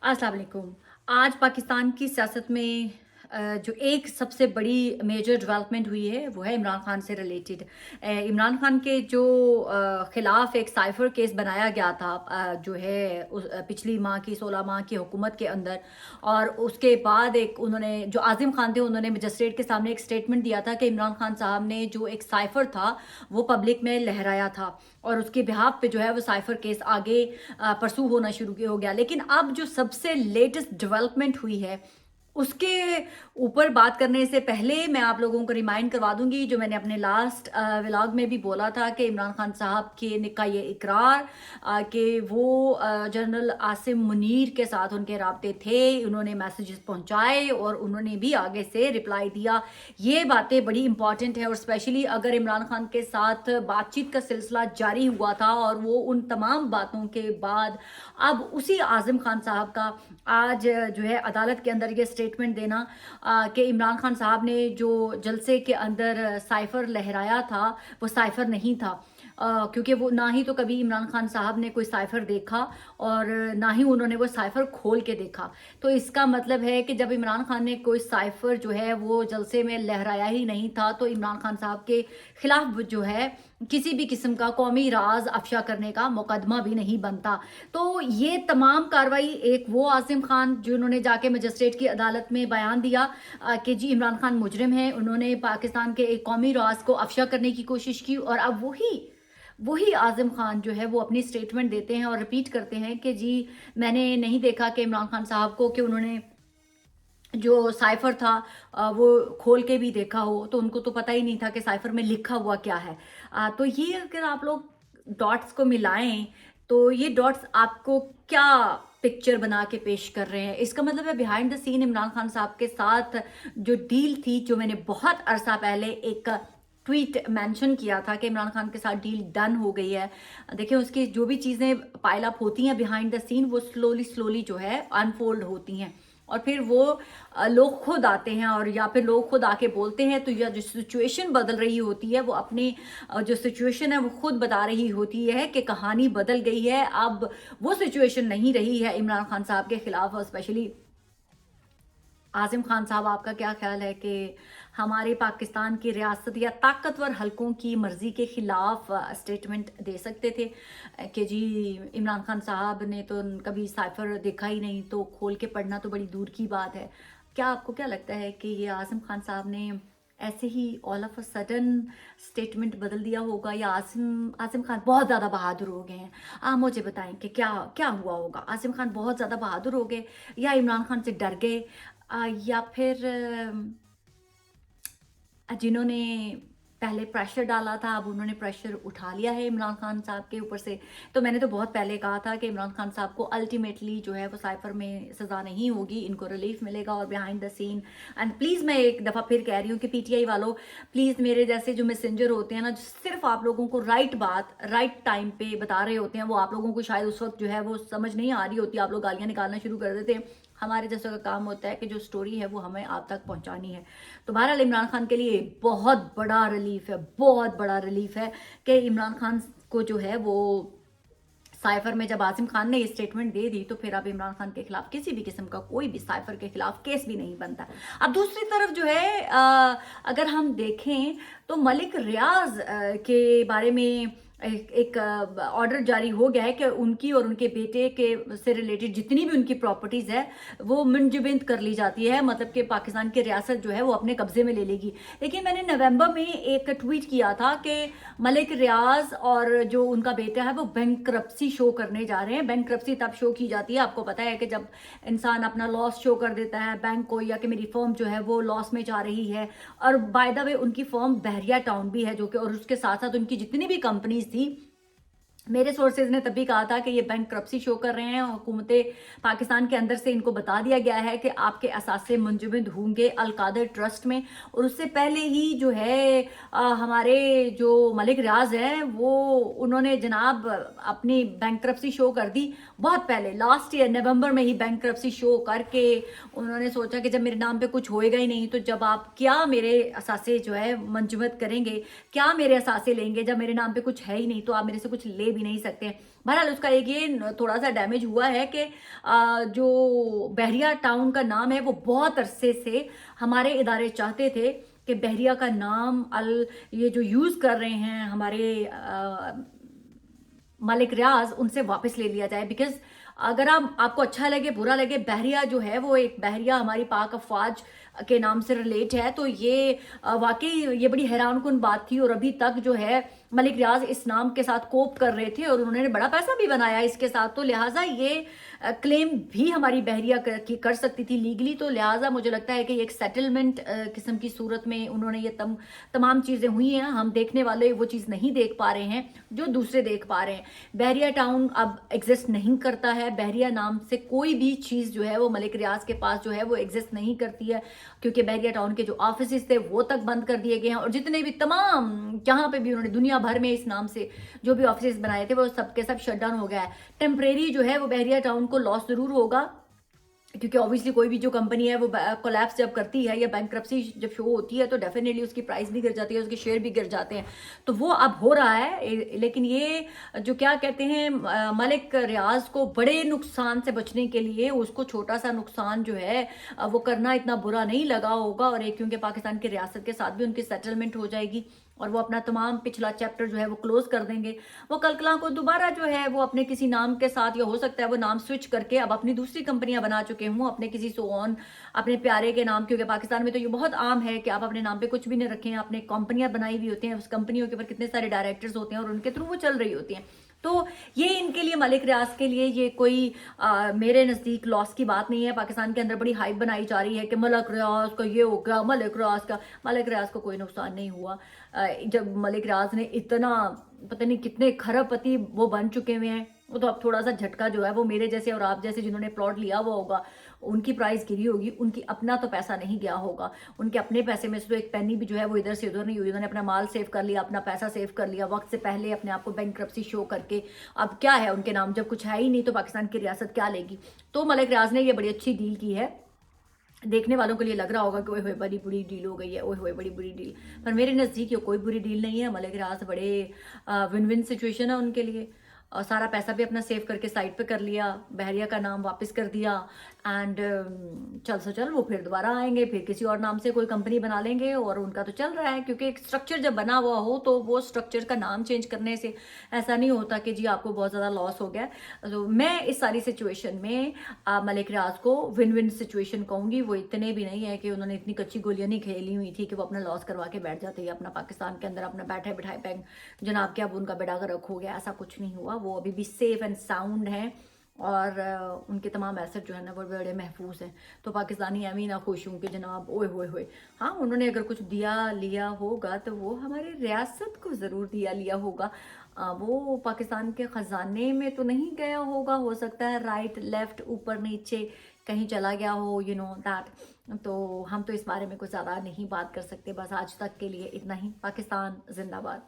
अस्सलाम वालेकुम। आज पाकिस्तान की सियासत में जो एक सबसे बड़ी मेजर डेवलपमेंट हुई है वो है इमरान खान से रिलेटेड। इमरान खान के जो ख़िलाफ़ एक साइफ़र केस बनाया गया था, जो है पिछली माह की 16 माह की हुकूमत के अंदर। और उसके बाद एक उन्होंने जो आज़िम खान थे उन्होंने मजिस्ट्रेट के सामने एक स्टेटमेंट दिया था कि इमरान खान साहब ने जो एक साइफ़र था वो पब्लिक में लहराया था और उसके बिहाफ पे जो है वो साइफ़र केस आगे परसू होना शुरू हो गया। लेकिन अब जो सबसे लेटेस्ट डेवलपमेंट हुई है उसके ऊपर बात करने से पहले मैं आप लोगों को रिमाइंड करवा दूंगी जो मैंने अपने लास्ट व्लॉग में भी बोला था कि इमरान खान साहब के का ये इकरार कि वो जनरल आसिम मुनीर के साथ उनके राब्ते थे, उन्होंने मैसेजेस पहुंचाए और उन्होंने भी आगे से रिप्लाई दिया। ये बातें बड़ी इंपॉर्टेंट है और स्पेशली अगर इमरान खान के साथ बातचीत का सिलसिला जारी हुआ था और वो उन तमाम बातों के बाद अब उसी आज़िम खान साहब का आज जो है अदालत के अंदर ये स्टेटमेंट देना कि इमरान खान साहब ने जो जलसे के अंदर साइफ़र लहराया था वो साइफ़र नहीं था। क्योंकि वो ना ही तो कभी इमरान खान साहब ने कोई साइफ़र देखा और ना ही उन्होंने वो साइफ़र खोल के देखा। तो इसका मतलब है कि जब इमरान खान ने कोई साइफ़र जो है वो जलसे में लहराया ही नहीं था तो इमरान खान साहब के खिलाफ जो है किसी भी किस्म का कौमी राज अफशा करने का मुकदमा भी नहीं बनता। तो ये तमाम कार्रवाई एक वो आसिम खान जिन्होंने जाके मजिस्ट्रेट की अदालत में बयान दिया कि जी इमरान खान मुजरिम हैं, उन्होंने पाकिस्तान के एक कौमी राज को अफशा करने की कोशिश की। और अब वही वही आज़िम खान जो है वो अपनी स्टेटमेंट देते हैं और रिपीट करते हैं कि जी मैंने नहीं देखा कि इमरान खान साहब को कि उन्होंने जो साइफ़र था वो खोल के भी देखा हो, तो उनको तो पता ही नहीं था कि साइफ़र में लिखा हुआ क्या है। तो ये अगर आप लोग डॉट्स को मिलाएँ, तो ये डॉट्स आपको क्या पिक्चर बना के पेश कर रहे हैं? इसका मतलब है behind the scene Imran Khan साहब के साथ जो डील थी, जो मैंने बहुत अरसा पहले एक ट्वीट मेंशन किया था कि इमरान खान के साथ डील डन हो गई है। देखिए उसकी जो भी चीज़ें पाइल अप होती हैं बिहाइंड द सीन वो स्लोली जो है अनफोल्ड होती हैं। और फिर वो लोग खुद आते हैं और या फिर लोग खुद आके बोलते हैं, तो या जो सिचुएशन बदल रही होती है वो अपनी जो सिचुएशन है वो खुद बता रही होती है कि कहानी बदल गई है। अब वो सिचुएशन नहीं रही है इमरान खान साहब के खिलाफ। और स्पेशली आज़िम खान साहब, आपका क्या ख़्याल है कि हमारे पाकिस्तान की रियासत या ताकतवर हलकों की मर्ज़ी के ख़िलाफ़ स्टेटमेंट दे सकते थे कि जी इमरान खान साहब ने तो कभी साइफ़र देखा ही नहीं, तो खोल के पढ़ना तो बड़ी दूर की बात है। क्या आपको क्या लगता है कि ये आज़िम खान साहब ने ऐसे ही all of a sudden statement बदल दिया होगा या आज़िम आज़िम खान बहुत ज़्यादा बहादुर हो गए हैं? आप मुझे बताएँ कि क्या क्या हुआ होगा? आज़िम खान बहुत ज़्यादा बहादुर हो गए या इमरान खान से डर गए, या फिर जिन्होंने पहले प्रेशर डाला था अब उन्होंने प्रेशर उठा लिया है इमरान खान साहब के ऊपर से। तो मैंने तो बहुत पहले कहा था कि इमरान खान साहब को अल्टीमेटली जो है वो साइफर में सज़ा नहीं होगी, इनको रिलीफ मिलेगा और behind the scene. And please मैं एक दफ़ा फिर कह रही हूँ कि पीटीआई वालों, प्लीज़ मेरे जैसे जो मैसेंजर होते हैं ना, जो सिर्फ आप लोगों को राइट बात राइट टाइम पे बता रहे होते हैं, वो आप लोगों को शायद उस वक्त जो है वो समझ नहीं आ रही होती, आप लोग गालियाँ निकालना शुरू कर देते हैं। हमारे जैसों का काम होता है कि जो स्टोरी है वो हमें आप तक पहुंचानी है। तो बहरहाल इमरान खान के लिए बहुत बड़ा रिलीफ है, बहुत बड़ा रिलीफ है कि इमरान खान को जो है वो साइफर में जब आसिम खान ने ये स्टेटमेंट दे दी तो फिर अब इमरान खान के खिलाफ किसी भी किस्म का कोई भी साइफर के खिलाफ केस भी नहीं बनता। अब दूसरी तरफ जो है अगर हम देखें तो मलिक रियाज के बारे में एक ऑर्डर जारी हो गया है कि उनकी और उनके बेटे के से रिलेटेड जितनी भी उनकी प्रॉपर्टीज़ है वो मुंजबिंद कर ली जाती है, मतलब कि पाकिस्तान की रियासत जो है वो अपने कब्जे में ले लेगी। लेकिन मैंने नवंबर में एक ट्वीट किया था कि मलिक रियाज और जो उनका बेटा है वो बैंकरप्सी शो करने जा रहे हैं। बैंकरप्सी तब शो की जाती है, आपको पता है, कि जब इंसान अपना लॉस शो कर देता है बैंक को, या कि मेरी फर्म जो है वो लॉस में जा रही है। और बाय द वे उनकी फर्म बहरिया टाउन भी है जो कि, और उसके साथ साथ उनकी जितनी भी कंपनीज थी, मेरे सोर्सेज ने तब भी कहा था कि ये बैंकरप्सी शो कर रहे हैं। हुकूमत पाकिस्तान के अंदर से इनको बता दिया गया है कि आपके असासे मुंजमद होंगे अलकादर ट्रस्ट में। और उससे पहले ही जो है हमारे जो मलिक रियाज हैं वो उन्होंने जनाब अपनी बैंकरप्सी शो कर दी बहुत पहले, लास्ट ईयर नवंबर में ही बैंकरप्सी शो करके उन्होंने सोचा कि जब मेरे नाम पे कुछ होएगा ही नहीं तो जब आप क्या मेरे असासे जो है मंजूमत करेंगे, क्या मेरे असासे लेंगे, जब मेरे नाम पे कुछ है ही नहीं तो आप मेरे से कुछ ले भी नहीं सकते। बहरहाल उसका एक ये थोड़ा सा डैमेज हुआ है कि जो बहरिया टाउन का नाम है वो बहुत अरसे से हमारे इदारे चाहते थे कि बहरिया का नाम ये जो यूज़ कर रहे हैं हमारे मलिक रियाज, उनसे वापस ले लिया जाए। बिकॉज अगर आपको अच्छा लगे बुरा लगे, बहरिया जो है वो एक बहरिया हमारी पाक अफवाज के नाम से रिलेट है। तो ये वाकई ये बड़ी हैरान कुन बात थी। और अभी तक जो है मलिक रियाज इस नाम के साथ कोप कर रहे थे और उन्होंने बड़ा पैसा भी बनाया इसके साथ। तो लिहाजा ये क्लेम भी हमारी बहरिया कर सकती थी लीगली। तो लिहाजा मुझे लगता है कि एक सेटलमेंट किस्म की सूरत में उन्होंने ये तमाम चीज़ें हुई हैं। हम देखने वाले वो चीज़ नहीं देख पा रहे हैं जो दूसरे देख पा रहे हैं। बहरिया टाउन अब एग्जिस्ट नहीं करता है। बहरिया नाम से कोई भी चीज़ जो है वो मलिक रियाज के पास जो है वो एग्जिस्ट नहीं करती है, क्योंकि बहरिया टाउन के जो ऑफिस थे वो तक बंद कर दिए गए हैं। और जितने भी तमाम जहाँ पे भी उन्होंने दुनिया भर में इस नाम से जो भी ऑफिस बनाए थे वो सब के सब शट डाउन हो गया है। टेम्परेरी जो है वो बहरिया टाउन को लॉस जरूर होगा, क्योंकि ऑब्वियसली कोई भी जो कंपनी है वो कोलैप्स जब करती है या बैंकरप्सी जब शो होती है तो डेफिनेटली उसकी प्राइस भी गिर जाती है, उसके शेयर भी गिर जाते हैं। तो वो अब हो रहा है। लेकिन ये जो क्या कहते हैं मलिक रियाज को बड़े नुकसान से बचने के लिए उसको छोटा सा नुकसान जो है वो करना इतना बुरा नहीं लगा होगा। और एक क्योंकि पाकिस्तान की रियासत के साथ भी उनकी सेटलमेंट हो जाएगी और वो अपना तमाम पिछला चैप्टर जो है वो क्लोज कर देंगे। वो कलकला को दोबारा जो है वो अपने किसी नाम के साथ, या हो सकता है वो नाम स्विच करके अब अपनी दूसरी कंपनियां बना चुके हों अपने किसी सो ऑन अपने प्यारे के नाम। क्योंकि पाकिस्तान में तो ये बहुत आम है कि आप अपने नाम पे कुछ भी नहीं रखें, आपने कंपनियां बनाई हुई होती हैं, उस कंपनियों के ऊपर कितने सारे डायरेक्टर्स होते हैं और उनके थ्रू वो चल रही होती हैं। तो ये इनके लिए मलिक रियाज के लिए ये कोई मेरे नज़दीक लॉस की बात नहीं है। पाकिस्तान के अंदर बड़ी हाइप बनाई जा रही है कि मलिक रियाज का ये हो गया, मलिक रियाज को कोई नुकसान नहीं हुआ। जब मलिक रियाज ने इतना पता नहीं कितने खरबपति वो बन चुके हुए हैं, वो तो अब थोड़ा सा झटका जो है वो मेरे जैसे और आप जैसे जिन्होंने प्लॉट लिया हुआ होगा उनकी प्राइस गिरी होगी। उनकी अपना तो पैसा नहीं गया होगा, उनके अपने पैसे में से तो एक पेनी भी जो है वो इधर से उधर नहीं हुई। उन्होंने अपना माल सेव कर लिया, अपना पैसा सेव कर लिया वक्त से पहले, अपने आप को बैंकरप्सी शो करके। अब क्या है उनके नाम, जब कुछ है ही नहीं तो पाकिस्तान की रियासत क्या लेगी। तो मलिक रियाज ने ये बड़ी अच्छी डील की है। देखने वालों के लिए लग रहा होगा कि ओए होए बड़ी बुरी डील हो गई है, ओए होए बड़ी बुरी डील, पर मेरे नज़दीक ये कोई बुरी डील नहीं है। मलिक रियाज बड़े विन विन सिचुएशन है उनके लिए। और सारा पैसा भी अपना सेव करके साइड पे कर लिया, बहरिया का नाम वापस कर दिया एंड चल वो फिर दोबारा आएंगे, फिर किसी और नाम से कोई कंपनी बना लेंगे और उनका तो चल रहा है। क्योंकि एक स्ट्रक्चर जब बना हुआ हो तो वो स्ट्रक्चर का नाम चेंज करने से ऐसा नहीं होता कि जी आपको बहुत ज़्यादा लॉस हो गया। तो मैं इस सारी सिचुएशन में मलिक रियाज को विन विन सिचुएशन कहूँगी। वो इतने भी नहीं है कि उन्होंने इतनी कच्ची गोलियां नहीं खेली हुई थी कि वो अपना लॉस करवा के बैठ जाते हैं अपना पाकिस्तान के अंदर अपना बैठे बिठाए बैंक जनाब के अब उनका बेड़ा गर्क हो गया, ऐसा कुछ नहीं हुआ। वो अभी भी सेफ एंड साउंड हैं और उनके तमाम एसेट जो है ना वो बड़े महफूज हैं। तो पाकिस्तानी एवं ना खुश हूँ कि जनाब ओए होए होए, हाँ उन्होंने अगर कुछ दिया लिया होगा तो वो हमारी रियासत को ज़रूर दिया लिया होगा। वो पाकिस्तान के ख़जाने में तो नहीं गया होगा, हो सकता है राइट लेफ्ट ऊपर नीचे कहीं चला गया हो, यू नो दैट। तो हम तो इस बारे में कुछ ज़्यादा नहीं बात कर सकते। बस आज तक के लिए इतना ही। पाकिस्तान जिंदाबाद।